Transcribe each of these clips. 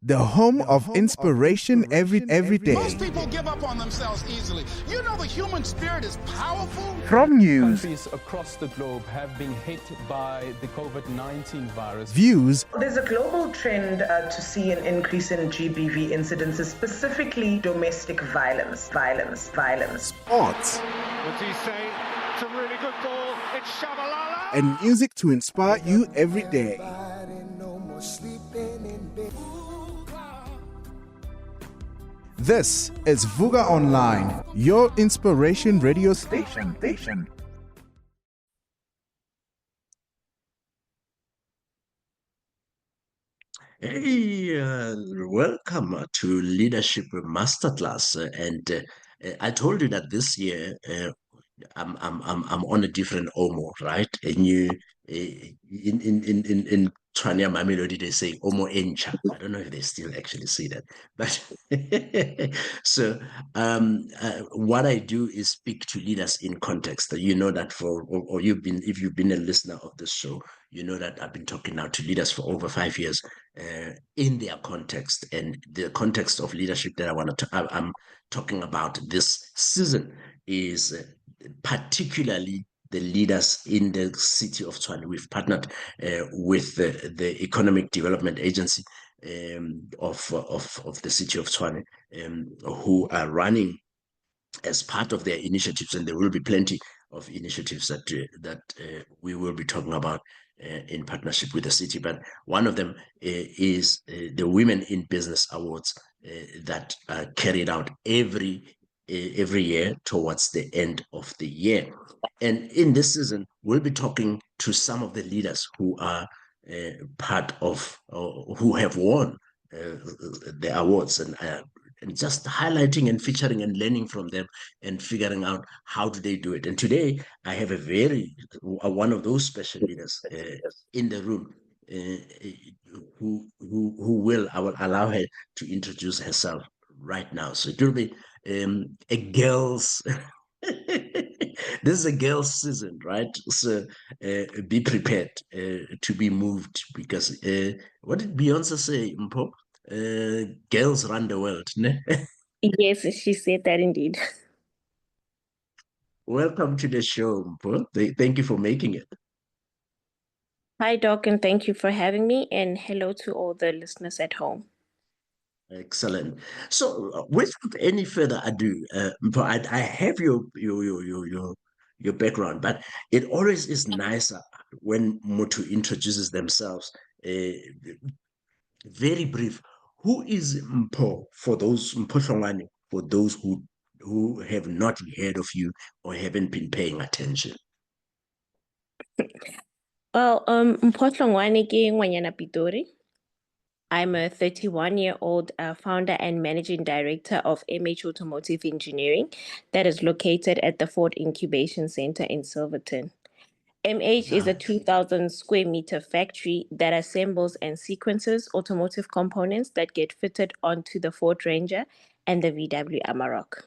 the home of inspiration every day. Most people give up on themselves easily. You know the human spirit is powerful. From news, countries across the globe have been hit by the COVID-19 virus. Views, there's a global trend to see an increase in GBV incidences, specifically domestic violence. Sports, What's he say? It's a really good ball. It's Shabalala. and music to inspire you every day. This is Vuga Online, your inspiration radio station. Hey, welcome to Leadership Masterclass. I told you that this year I'm on a different Omo, right? A new in Tanya Mamelodi they say Omo Encha. I don't know if they still actually say that, but so what I do is speak to leaders in context. You know that or if you've been a listener of this show, you know that I've been talking now to leaders for over 5 years in their context, and the context of leadership that I'm talking about this season is particularly the leaders in the city of Tshwane. We've partnered with the Economic Development Agency of the city of Tshwane, who are running as part of their initiatives, and there will be plenty of initiatives that we will be talking about in partnership with the city. But one of them is the Women in Business Awards that are carried out every year towards the end of the year. And in this season, we'll be talking to some of the leaders who are part of, who have won the awards, and just highlighting and featuring and learning from them and figuring out how do they do it. And today I have one of those special leaders in the room I will allow her to introduce herself right now. So it will be a girl's this is a girl's season, right? So be prepared to be moved, because what did Beyonce say, Mpho? Girls run the world, ne? Yes, she said that indeed. Welcome to the show, Mpho. Thank you for making it. Hi, Doc, and thank you for having me. And hello to all the listeners at home. Excellent. So, without any further ado, Mpho, I have your background, but it always is nicer when Motu introduces themselves. Very brief. Who is Mpho for those Mpho Hlongwane, for those who have not heard of you or haven't been paying attention? Well, Mpho Hlongwane ke ngwanyana Pitori. I'm a 31-year-old founder and managing director of Automotive Engineering that is located at the Ford Incubation Center in Silverton. MH is a 2,000 square meter factory that assembles and sequences automotive components that get fitted onto the Ford Ranger and the VW Amarok.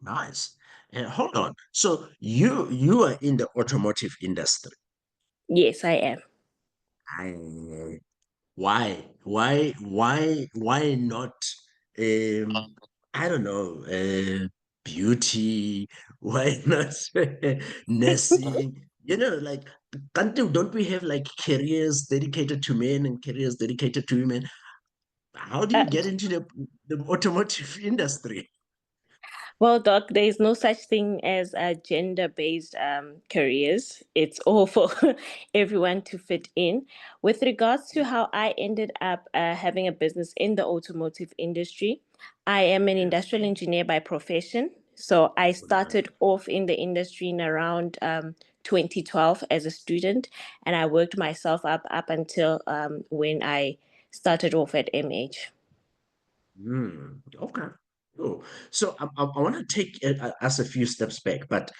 Nice. Hold on. So you are in the automotive industry. Yes, I am. Why not? I don't know. Beauty. Why not nursing? Like, don't we have like careers dedicated to men and careers dedicated to women? How do you get into the automotive industry? Well, Doc, there is no such thing as gender-based careers. It's all for everyone to fit in. With regards to how I ended up having a business in the automotive industry, I am an industrial engineer by profession. So I started off in the industry in around 2012 as a student, and I worked myself up until when I started off at MH. Okay. Oh, so I want to take us a few steps back, but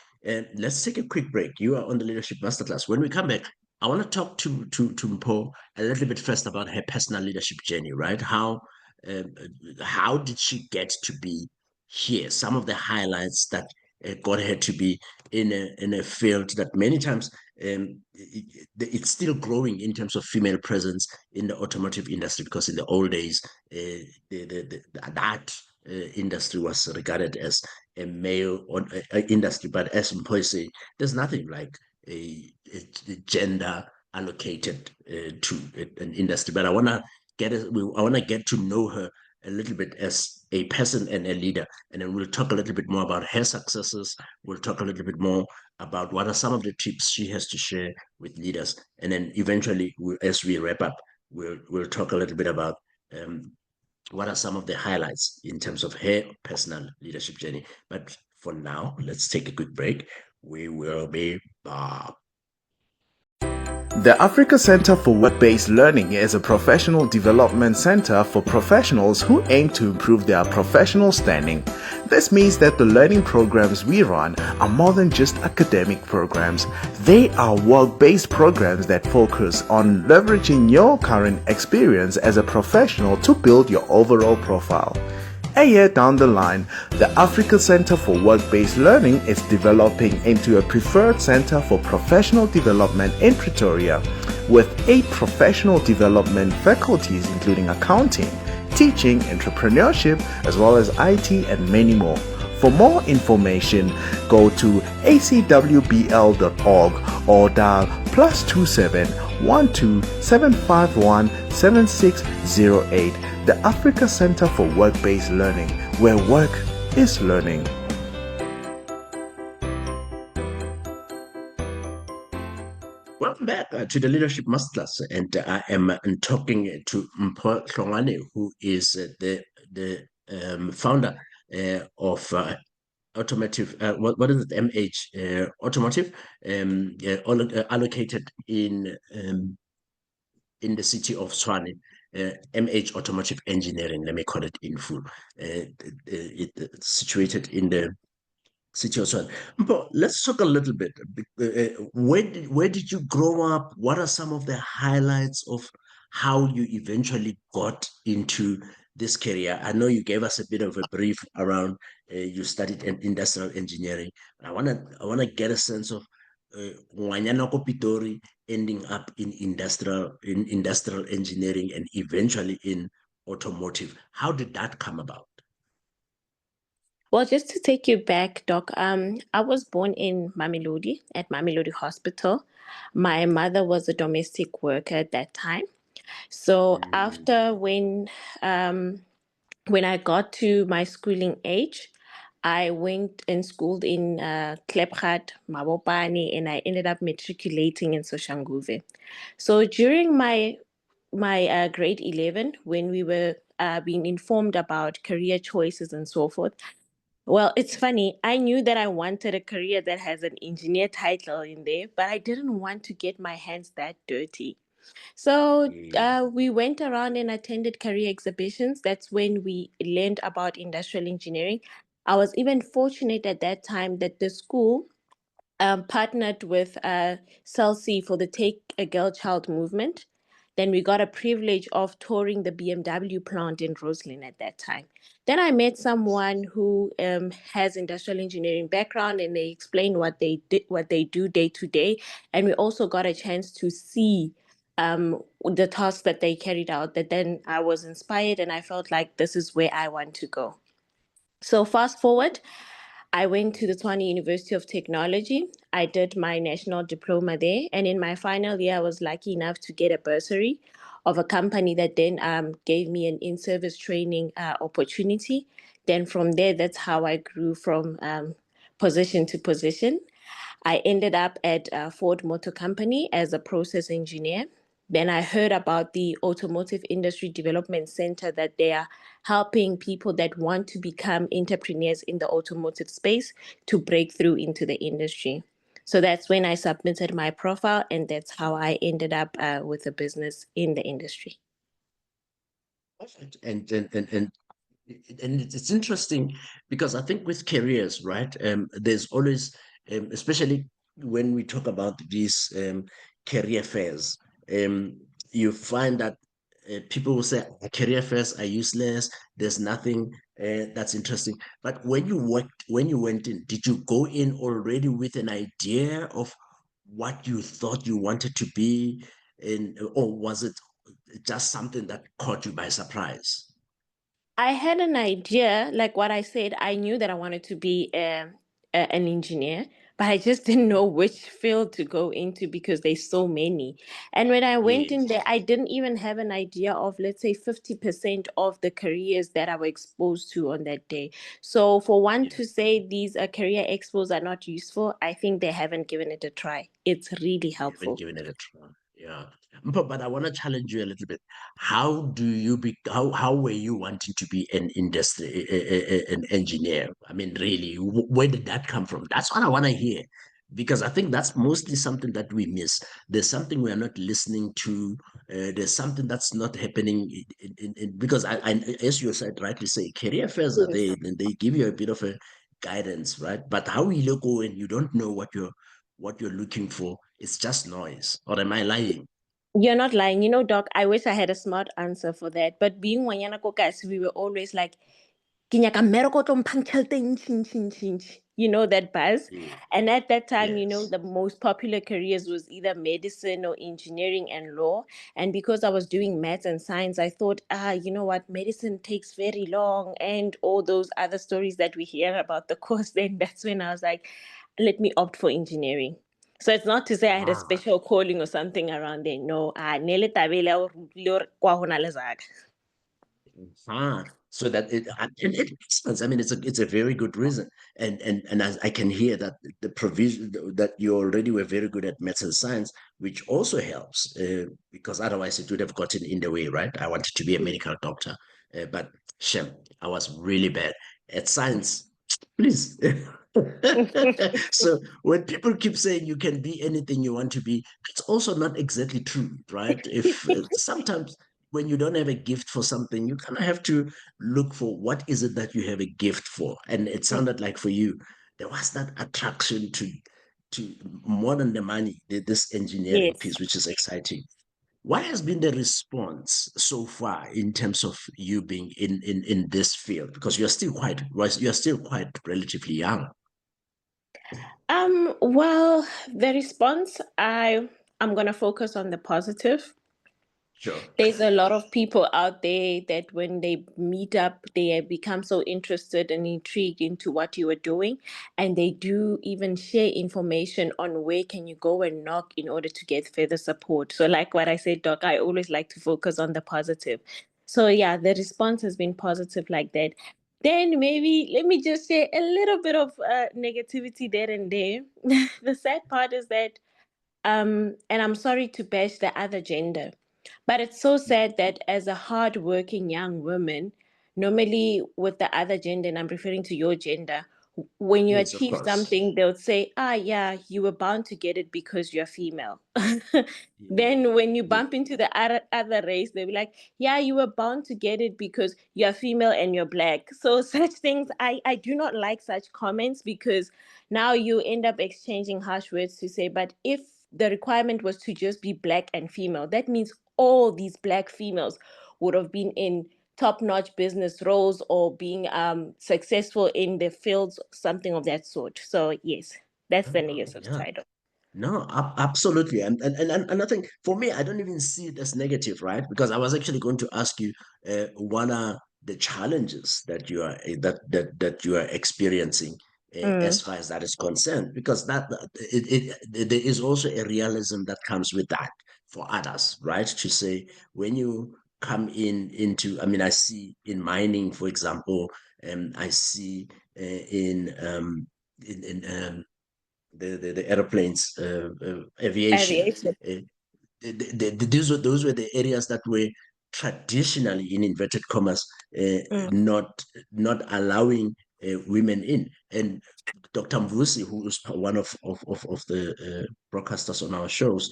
let's take a quick break. You are on the Leadership Masterclass. When we come back, I want to talk to Mpho a little bit first about her personal leadership journey, right? How did she get to be here? Some of the highlights that got her to be in a field that many times it's still growing in terms of female presence in the automotive industry, because in the old days, that industry was regarded as a male industry. But as Mpho say, there's nothing like a gender allocated to an industry. But I want to get to know her a little bit as a person and a leader, and then we'll talk a little bit more about her successes. We'll talk a little bit more about what are some of the tips she has to share with leaders, and then eventually, as we wrap up, we'll talk a little bit about what are some of the highlights in terms of her personal leadership journey. But for now, let's take a quick break. We will be back. The Africa Center for Work-Based Learning is a professional development center for professionals who aim to improve their professional standing. This means that the learning programs we run are more than just academic programs. They are work-based programs that focus on leveraging your current experience as a professional to build your overall profile. A year down the line, the Africa Center for Work-Based Learning is developing into a preferred center for professional development in Pretoria, with 8 professional development faculties including accounting, teaching, entrepreneurship, as well as IT and many more. For more information, go to acwbl.org or dial +27 12 751 7608. The Africa Center for Work-Based Learning, where work is learning. Welcome back to the Leadership Masterclass, and I am talking to Mpho Hlongwane, who is the founder of Automotive. What is it? MH Automotive, allocated in the city of Tshwane. MH Automotive Engineering, let me call it in full. It's situated in the city of Tshwane. But let's talk a little bit. Where did you grow up? What are some of the highlights of how you eventually got into this career? I know you gave us a bit of a brief around you studied industrial engineering. I wanna get a sense of Ngwanyana ko Pitori ending up in industrial engineering and eventually in automotive. How did that come about? Well, just to take you back, Doc, I was born in Mamelodi at Mamelodi Hospital. My mother was a domestic worker at that time. So after when I got to my schooling age, I went and schooled in Klepgat, Mabopane, and I ended up matriculating in Soshanguve. So during my grade 11, when we were being informed about career choices and so forth, well, it's funny. I knew that I wanted a career that has an engineer title in there, but I didn't want to get my hands that dirty. So we went around and attended career exhibitions. That's when we learned about industrial engineering. I was even fortunate at that time that the school partnered with Celsi for the Take a Girl Child movement. Then we got a privilege of touring the BMW plant in Roslyn at that time. Then I met someone who has industrial engineering background, and they explained what they do day to day. And we also got a chance to see the tasks that they carried out. That then I was inspired, and I felt like this is where I want to go. So fast forward, I went to the Tshwane University of Technology. I did my national diploma there. And in my final year, I was lucky enough to get a bursary of a company that then gave me an in-service training opportunity. Then from there, that's how I grew from position to position. I ended up at Ford Motor Company as a process engineer. Then I heard about the Automotive Industry Development Center, that they are helping people that want to become entrepreneurs in the automotive space to break through into the industry. So that's when I submitted my profile, and that's how I ended up with a business in the industry. Perfect. And it's interesting because I think with careers, right? There's always, especially when we talk about these career fairs, you find that people will say career fairs are useless. There's nothing that's interesting. But when you went in, did you go in already with an idea of what you thought you wanted to be, or was it just something that caught you by surprise? I had an idea, like what I said, I knew that I wanted to be an engineer, but I just didn't know which field to go into because there's so many. And when I went in Yes, there, I didn't even have an idea of, let's say, 50% of the careers that I was exposed to on that day. So for one yeah, to say these career expos are not useful, I think they haven't given it a try. It's really you haven't helpful. given it a try. Yeah. But I want to challenge you a little bit. How do you be how were you wanting to be an industry an engineer? I mean, really, where did that come from? That's what I want to hear. Because I think that's mostly something that we miss. There's something we are not listening to. There's something that's not happening because as you said, rightly say, career fairs are Yes. there and they give you a bit of a guidance, right? But how will you go and you don't know what you're looking for? It's just noise. Or am I lying? You're not lying. You know, Doc, I wish I had a smart answer for that. But being Wanyana Kokas, we were always like, "Kinyaka meroko tlo mphang tjhelete e ntjhi, ntjhi, ntjhi, ntjhi." You know that buzz. Yeah. And at that time, Yes. the most popular careers was either medicine or engineering and law. And because I was doing maths and science, I thought, you know what, medicine takes very long and all those other stories that we hear about the course. Then that's when I was like, let me opt for engineering. So it's not to say I had a Ah, special calling or something around there. No, nele tabele ya hore ho tlile kwa ho na le zaka. so that and it makes sense. I mean, it's a very good reason, and as I can hear that the provision that you already were very good at maths and science, which also helps because otherwise it would have gotten in the way, right? I wanted to be a medical doctor, but Shem, I was really bad at science. Please. So when people keep saying you can be anything you want to be, it's also not exactly true, right? If sometimes when you don't have a gift for something, you kind of have to look for what is it that you have a gift for. And it sounded like for you, there was that attraction to more than the money, this engineering Yes. piece, which is exciting. What has been the response so far in terms of you being in this field? Because you're still quite relatively young. Well, the response, I'm gonna focus on the positive. Sure. There's a lot of people out there that when they meet up, they become so interested and intrigued into what you are doing, and they do even share information on where can you go and knock in order to get further support. So, like what I said, Doc, I always like to focus on the positive. So, yeah, the response has been positive like that. Then maybe let me just share a little bit of negativity there and there. The sad part is that and I'm sorry to bash the other gender, but it's so sad that as a hardworking young woman, normally with the other gender, and I'm referring to your gender, when you Yes, of achieve course. something, they'll say, yeah, you were bound to get it because you're female. Yeah. Then when you Yeah. bump into the other race, they'll be like, yeah, you were bound to get it because you're female and you're black. So such things, I do not like such comments because now you end up exchanging harsh words to say, but if the requirement was to just be black and female, that means all these black females would have been in top-notch business roles or being successful in the fields, something of that sort. So yes, that's the negative Yeah. side of No, absolutely. And I think for me, I don't even see it as negative, right? Because I was actually going to ask you, what are the challenges that you are that you are experiencing as it. far as that is concerned? Because there is also a realism that comes with that for others, right? To say when you come into, I mean, I see in mining, for example, I see in the airplanes, aviation. Aviation. Uh, those were the areas that were traditionally, in inverted commas, Mm. not allowing women in. And Dr. Mvusi, who is one of the broadcasters on our shows,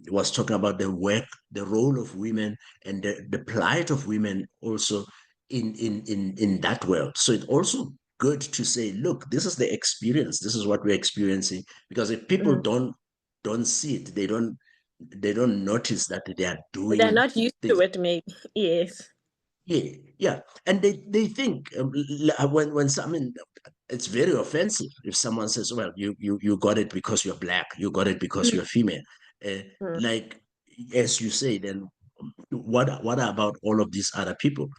was talking about the work, the role of women, and the plight of women also in that world. So it's also good to say, look, this is the experience. This is what we're experiencing. Because if people Mm. don't see it, they don't notice that they are They're doing not used to things. it, maybe. Yes. Yeah, yeah, and they think when some, I mean, it's very offensive if someone says, well, you got it because you're black, you got it because you're female. uh, Mm. like, as you say, then what about all of these other people?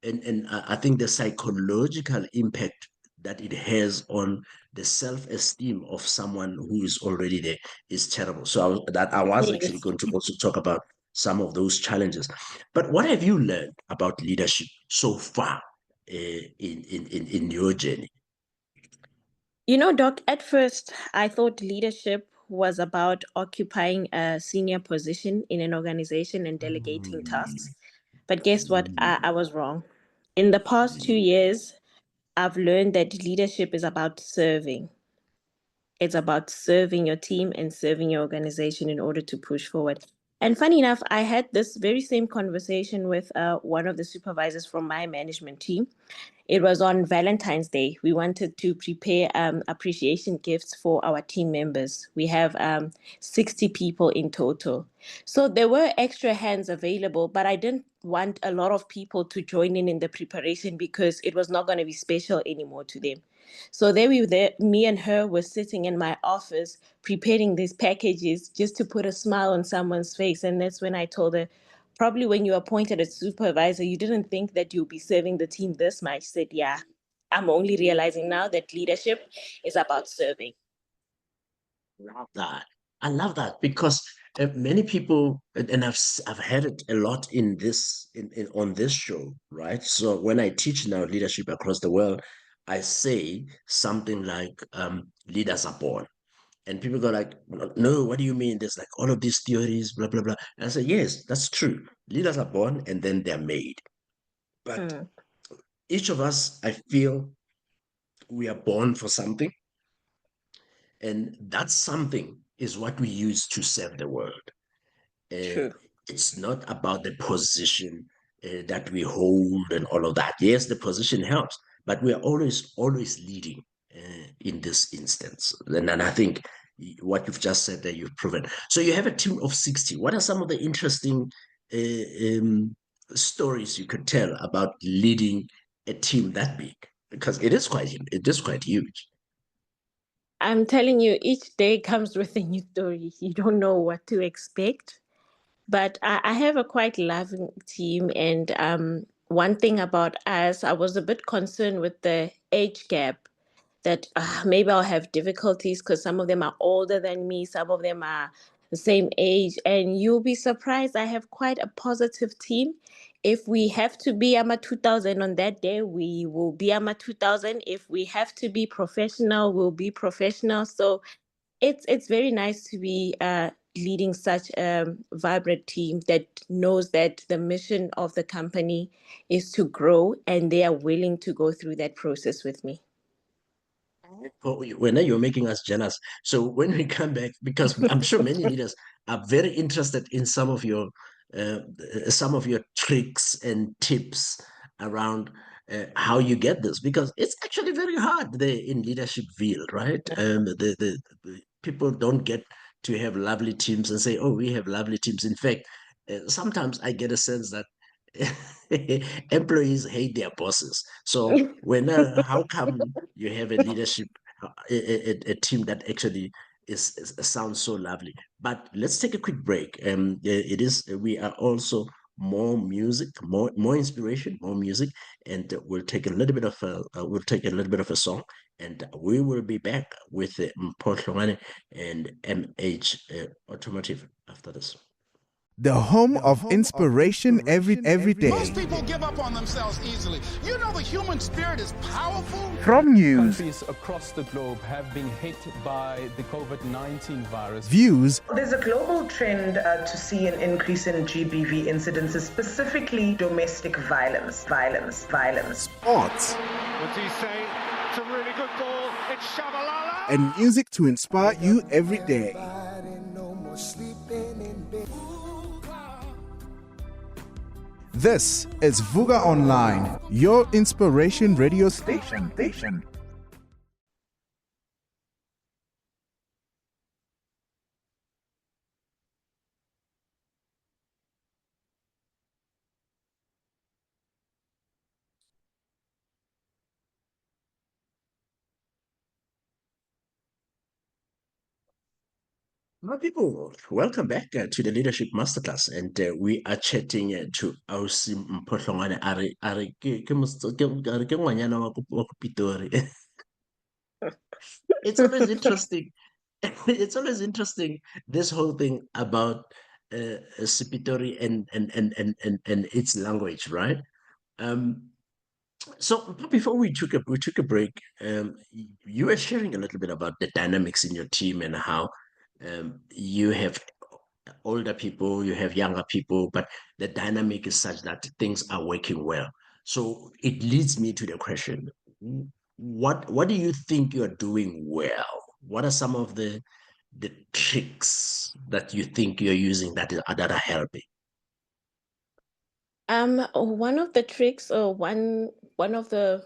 And I think the psychological impact that it has on the self-esteem of someone who is already there is terrible. So I was actually Yes. going to also talk about some of those challenges. But what have you learned about leadership so far, in your journey? You know, Doc, at first I thought leadership was about occupying a senior position in an organization and delegating tasks. But guess what? I was wrong. In the past 2 years, I've learned that leadership is about serving. It's about serving your team and serving your organization in order to push forward. And funny enough, I had this very same conversation with one of the supervisors from my management team. It was on Valentine's Day. We wanted to prepare appreciation gifts for our team members. We have 60 people in total. So there were extra hands available, but I didn't want a lot of people to join in the preparation because it was not going to be special anymore to them. So there we were there, me and her were sitting in my office preparing these packages just to put a smile on someone's face. And that's when I told her, probably when you appointed a supervisor, you didn't think that you'll be serving the team this much. She said, yeah, I'm only realizing now that leadership is about serving. Love that. I love that because many people, and I've heard it a lot in this on this show, right? So when I teach now leadership across the world, I say something like, leaders are born. And people go like, no, what do you mean? There's like all of these theories, blah, blah, blah. And I say, yes, that's true. Leaders are born and then they're made. But Mm, each of us, I feel we are born for something. And that something is what we use to serve the world. Uh, true. it's not about the position that we hold and all of that. Yes, the position helps, but we are always leading in this instance. And I think what you've just said there, you've proven. So you have a team of 60. What are some of the interesting stories you could tell about leading a team that big? Because it is quite huge. I'm telling you, each day comes with a new story. You don't know what to expect. But I have a quite loving team. And one thing about us, I was a bit concerned with the age gap that maybe I'll have difficulties because some of them are older than me, some of them are the same age. And you'll be surprised, I have quite a positive team. If we have to be AMA 2000 on that day, we will be AMA 2000. If we have to be professional, we'll be professional. So it's very nice to be leading such a vibrant team that knows that the mission of the company is to grow and they are willing to go through that process with me. Oh, when you're making us jealous. So when we come back, because I'm sure many leaders are very interested in uh, some of your tricks and tips around how you get this, because it's actually very hard there in leadership field, right? The people don't get to have lovely teams and say, "Oh, we have lovely teams." In fact, sometimes I get a sense that employees hate their bosses. So how come you have a leadership, a team that actually sounds so lovely? But let's take a quick break. We are also more music, more inspiration, more music, and we'll take a little bit of a song, and we will be back with Mpho Hlongwane and Automotive after this. The home of inspiration every Most day. people give up on themselves easily. You know the human spirit is powerful. From news, Countries across the globe have been hit by the COVID-19 virus. views, There's a global trend to see an increase in GBV incidences, specifically domestic violence. sports, What's he say? It's a really good ball. It's Shabalala. and music to inspire you every day. This is Vuga Online, your inspiration radio station. My people, welcome back to the Leadership Masterclass, and we are chatting to Ausi Mpho Hlongwane. A re ke ngwanyana wa ko Pitori. It's always interesting. It's always interesting, this whole thing about Sipitori and its language, right? Um, so before we took a break, you were sharing a little bit about the dynamics in your team and how you have older people, you have younger people, but the dynamic is such that things are working well. So it leads me to the question: what do you think you are doing well? What are some of the tricks that you think you're using that are helping? One of the tricks, or one of the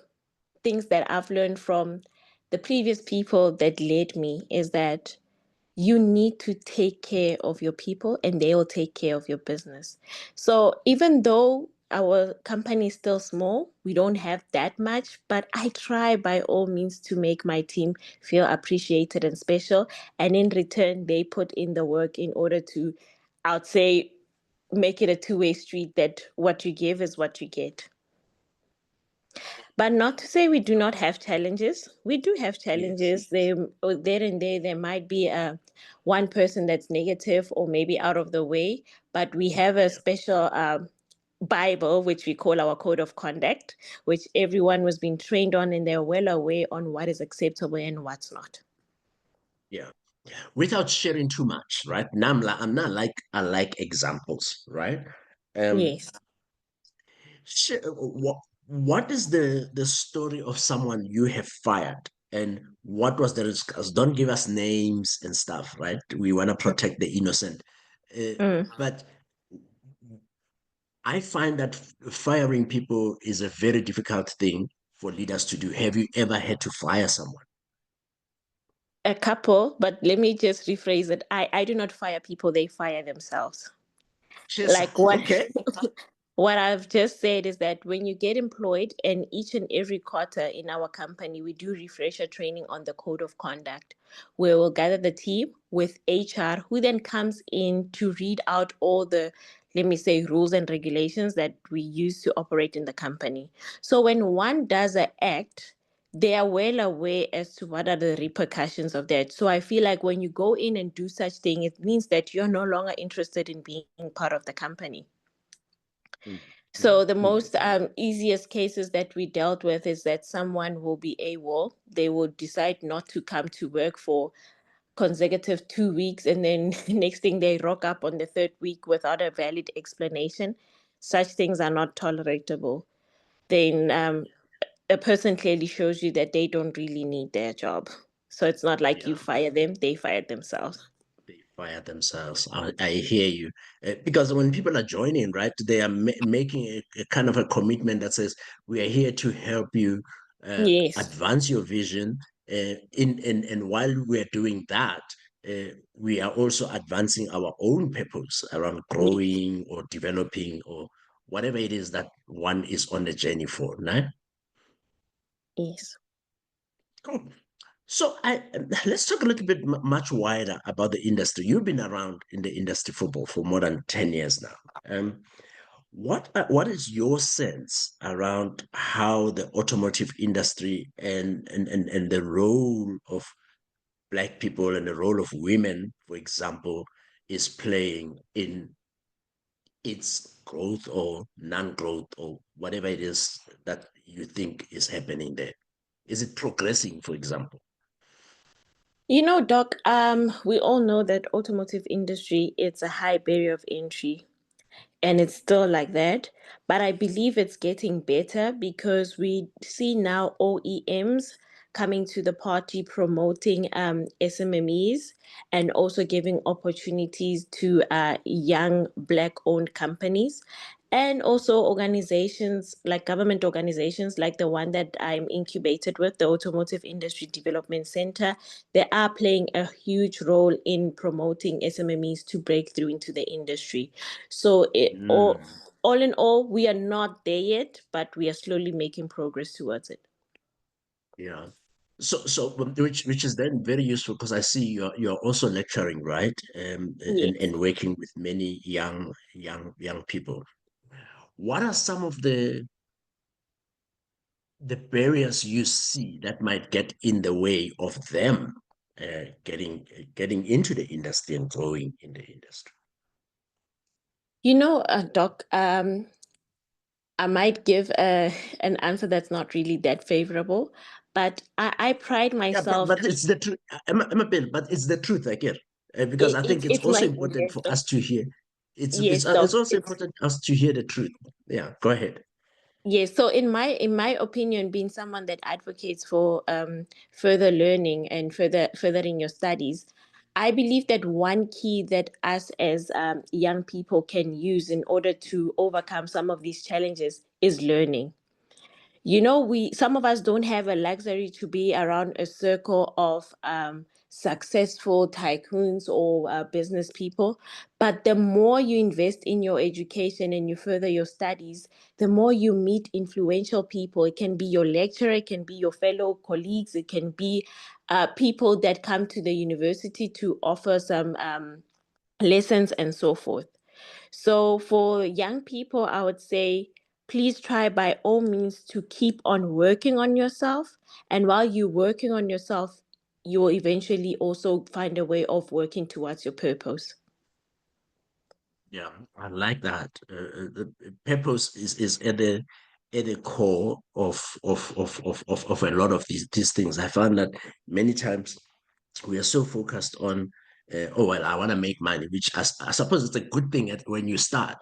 things that I've learned from the previous people that led me, is that you need to take care of your people and they will take care of your business. So even though our company is still small, we don't have that much, but I try by all means to make my team feel appreciated and special. And in return, they put in the work in order to, I'd say, make it a two-way street, that what you give is what you get. But not to say we do not have challenges. We do have Yes. challenges. There and there might be one person that's negative or maybe out of the way, but we have a Yeah. special Bible, which we call our code of conduct, which everyone was being trained on, and they're well aware on what is acceptable and what's not. Yeah. Without sharing too much, right? Now I'm not like I like examples, right? Um, Yes. what is the story of someone you have fired, and what was the risk? Don't give us names and stuff, right? We want to protect the innocent. Mm. But I find that firing people is a very difficult thing for leaders to do. Have you ever had to fire someone? A couple, but let me just rephrase it. I do not fire people, they fire themselves. Yes. Like what Okay. what I've just said is that when you get employed, and each and every quarter in our company, we do refresher training on the code of conduct, where we'll gather the team with HR, who then comes in to read out all the, let me say, rules and regulations that we use to operate in the company. So when one does an act, they are well aware as to what are the repercussions of that. So I feel like when you go in and do such thing, it means that you're no longer interested in being part of the company. Mm, mm, So the mm. most easiest cases that we dealt with is that someone will be AWOL. They will decide not to come to work for consecutive 2 weeks, and then next thing they rock up on the third week without a valid explanation. Such things are not tolerable. Then a person clearly shows you that they don't really need their job. So it's not like you Yeah. fire them; they fired themselves. They fire themselves. I hear you. Because when people are joining, right, they are making a kind of a commitment that says, we are here to help you Yes, advance your vision. And while we're doing that, we are also advancing our own purpose around yes, growing or developing or whatever it is that one is on the journey for. Right? yes. Cool. So let's talk a little bit much wider about the industry. You've been around in the industry for more than 10 years now. What is your sense around how the automotive industry and the role of Black people and the role of women, for example, is playing in its growth or non-growth or whatever it is that you think is happening there? Is it progressing, for example? You know, Doc, we all know that automotive industry, it's a high barrier of entry, and it's still like that. But I believe it's getting better because we see now OEMs coming to the party promoting SMMEs, and also giving opportunities to young Black owned companies. And also organizations like government organizations like the one that I'm incubated with, the Automotive Industry Development Center, they are playing a huge role in promoting SMMEs to break through into the industry. So Mm, all in all, we are not there yet, but we are slowly making progress towards it. yeah. Which is then very useful because I see you're also lecturing, right? Yes. And working with many young people. What are some of the barriers you see that might get in the way of them getting into the industry and growing in the industry? Doc, I might give an answer that's not really that favorable, but I pride Yeah, myself. but it's the truth. I'm a bit, but it's the truth, I get. Because I think it's It's also my important yes, for Doc. us to hear. Yes, It's Doc. also important us to hear the truth. Yeah, go ahead. Yes, so in my opinion, being someone that advocates for further learning and furthering your studies, I believe that one key that us as young people can use in order to overcome some of these challenges is learning. We some of us don't have a luxury to be around a circle of successful tycoons or business people. But the more you invest in your education and you further your studies, the more you meet influential people. It can be your lecturer, it can be your fellow colleagues, it can be people that come to the university to offer some lessons and so forth. So for young people, I would say please try by all means to keep on working on yourself. And while you're working on yourself, you will eventually also find a way of working towards your purpose. Yeah, I like that. The purpose is at the core of a lot of these things. I found that many times we are so focused on, oh well, I want to make money, which I suppose it's a good thing when you start.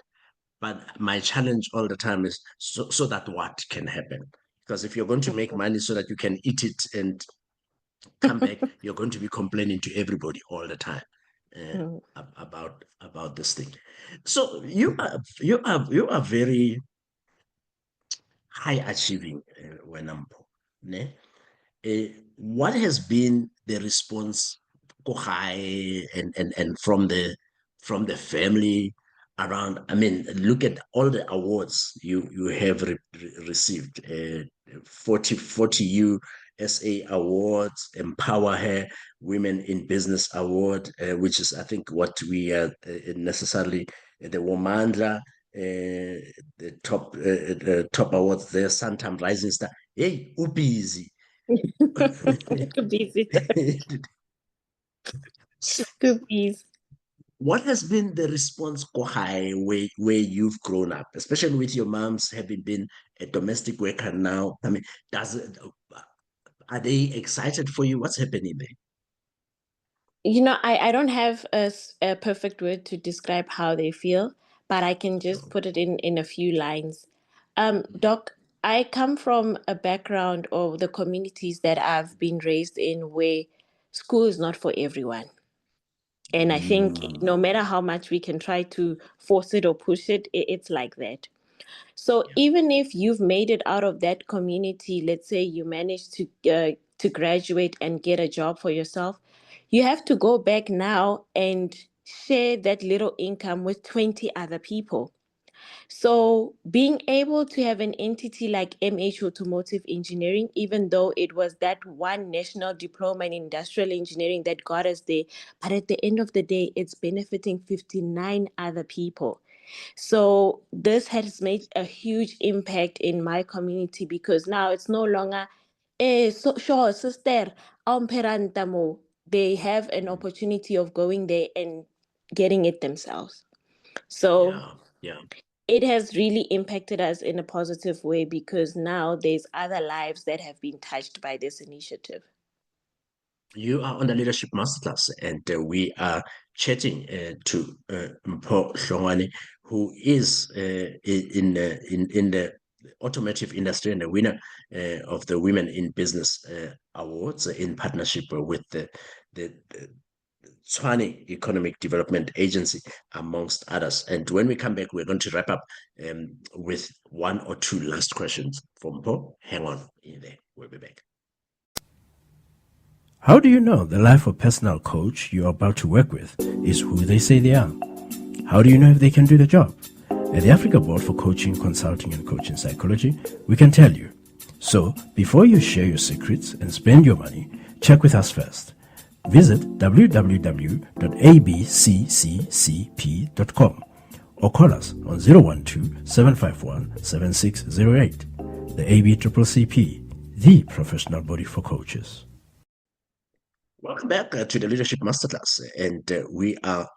But my challenge all the time is so that what can happen? Because if you're going to make money so that you can eat it and come back, you're going to be complaining to everybody all the time Mm. about this thing. So you are very high achieving when I'm ne? What has been the response ko gae and from the family around? I mean, look at all the awards you have received. 40 USA awards, Empower Her Women in Business Award, which is I think what we are necessarily the Womandla the top awards there, Santam Rising Star. Hey, busy. Could be it. Could be. What has been the response Kohai where you've grown up, especially with your moms having been a domestic worker now? I mean, does it are they excited for you? What's happening there? I don't have a perfect word to describe how they feel, but I can just Sure. put it in a few lines. Doc, I come from a background of the communities that I've been raised in where school is not for everyone. And I think Mm, no matter how much we can try to force it or push it, it's like that. So yeah, even if you've made it out of that community, let's say you managed to graduate and get a job for yourself, you have to go back now and share that little income with 20 other people. So being able to have an entity like Automotive Engineering, even though it was that one national diploma in industrial engineering that got us there, but at the end of the day, it's benefiting 59 other people. So this has made a huge impact in my community because now it's no longer, so sure, sister, mo. They have an opportunity of going there and getting it themselves. So yeah, yeah. it has really impacted us in a positive way because now there's other lives that have been touched by this initiative. You are on the Leadership Masterclass, and we are chatting to Mpho Hlongwane, who is in the automotive industry and the winner of the Women in Business Awards in partnership with the Tshwane Economic Development Agency, amongst others. And when we come back, we're going to wrap up with one or two last questions from Mpho. Hang on in there. We'll be back. How do you know the life of personal coach you're about to work with is who they say they are? How do you know if they can do the job? At the Africa Board for Coaching, Consulting and Coaching Psychology, we can tell you. So, before you share your secrets and spend your money, check with us first. Visit www.abccccp.com or call us on 012-751-7608. The ABCCP, the professional body for coaches. Welcome back to the Leadership Masterclass. And we are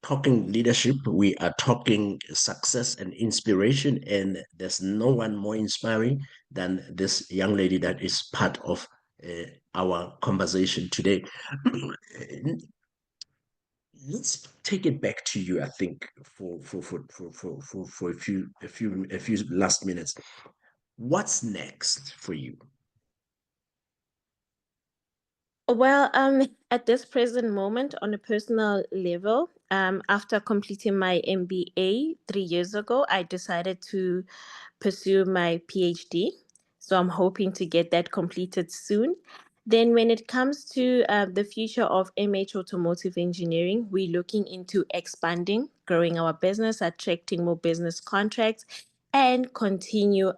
talking leadership, we are talking success and inspiration. And there's no one more inspiring than this young lady that is part of our conversation today. Let's take it back to you, I think, for a few last minutes. What's next for you? Well, at this present moment, on a personal level, after completing my MBA 3 years ago, I decided to pursue my PhD. So I'm hoping to get that completed soon. Then, when it comes to the future of MH Automotive Engineering, we're looking into expanding, growing our business, attracting more business contracts, and continue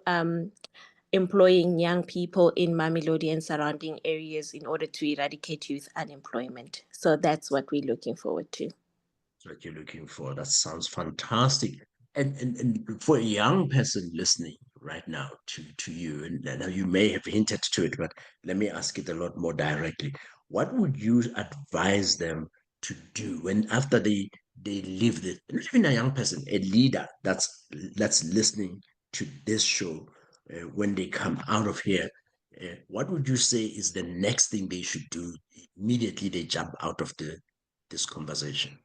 employing young people in Mamelodi and surrounding areas in order to eradicate youth unemployment. So that's what we're looking forward to. That's what you're looking for. That sounds fantastic. And for a young person listening right now to you, and now you may have hinted to it, but let me ask it a lot more directly. What would you advise them to do when after they leave this, not even a young person, a leader that's listening to this show, when they come out of here, what would you say is the next thing they should do immediately they jump out of this conversation?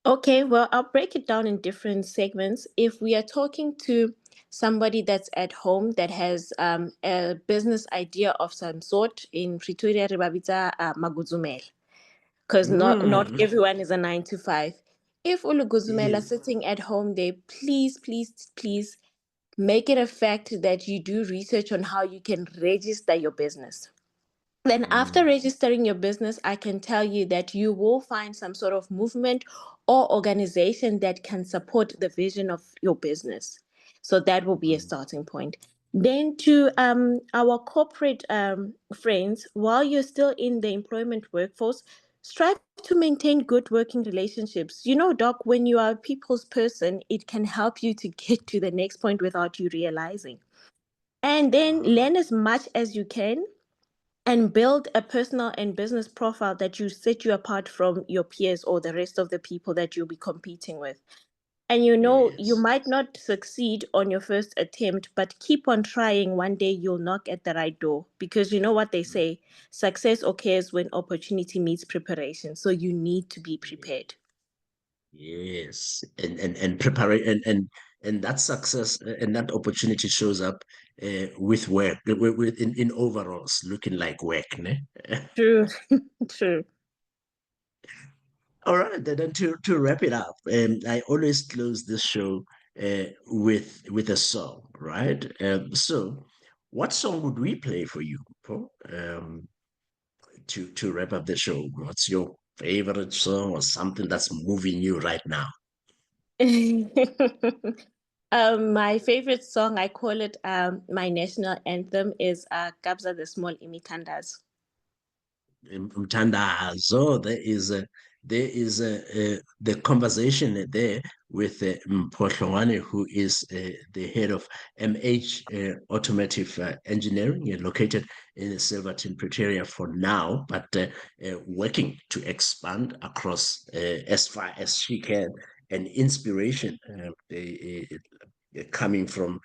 Okay, well, I'll break it down in different segments. If we are talking to somebody that's at home that has a business idea of some sort, in Pretoria, Rebabita Maguzumel, because not Mm, everyone is a 9 to 5. If Uluguzumela yes. sitting at home there, please, please, please make it a fact that you do research on how you can register your business. Then, after Mm, registering your business, I can tell you that you will find some sort of movement or organization that can support the vision of your business. So, that will be a mm, starting point. Then, to our corporate friends, while you're still in the employment workforce, strive to maintain good working relationships. You know, Doc, when you are a people's person, it can help you to get to the next point without you realizing. And then uh, learn as much as you can and build a personal and business profile that you set you apart from your peers or the rest of the people that you'll be competing with. And you know, you yes. might not succeed on your first attempt, but keep on trying. One day you'll knock at the right door, because you know what they say, success occurs when opportunity meets preparation. So you need to be prepared. Yes, and prepare and that success and that opportunity shows up with work, in overalls, looking like work, ne? True. True. All right, then to wrap it up, I always close this show with a song, right? So, what song would we play for you, Paul? To wrap up the show, what's your favorite song or something that's moving you right now? My favorite song, I call it my national anthem, is Kabza the Small Imitandas. Mtandazo, there is the conversation there with Mpho Hlongwane, who is the head of MH Automotive Engineering, located in Silverton, Pretoria for now, but working to expand across as far as she can. And inspiration coming from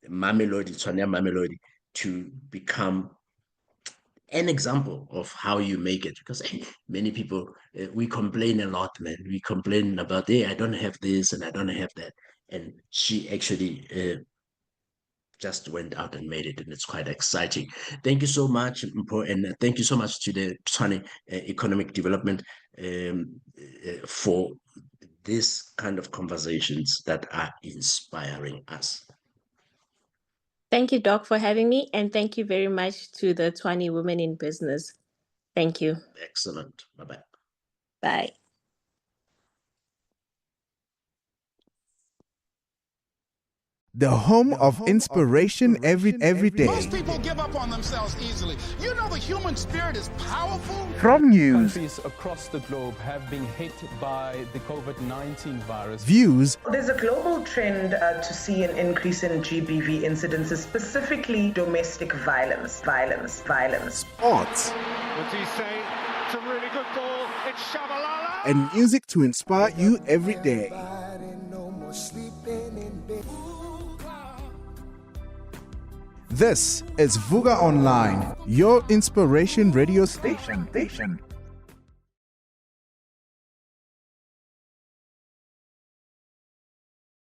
Mamelodi, Tswania Mamelodi, to become an example of how you make it, because many people we complain a lot, man. We complain about, hey, I don't have this and I don't have that, and she actually just went out and made it, and it's quite exciting. Thank you so much, Mpho, and thank you so much to the Tshwane Economic Development for this kind of conversations that are inspiring us. Thank you, Doc, for having me. And thank you very much to the 20 Women in Business. Thank you. Excellent. Bye bye. Bye. the home of inspiration every day. Most people give up on themselves easily. You know the human spirit is powerful. From news, Countries across the globe have been hit by the COVID-19 virus. views, There's a global trend to see an increase in GBV incidences, specifically domestic violence. sports, What do you say? It's a really good ball. It's Shabalala. and music to inspire you every day. This is Vuga Online, your inspiration radio station.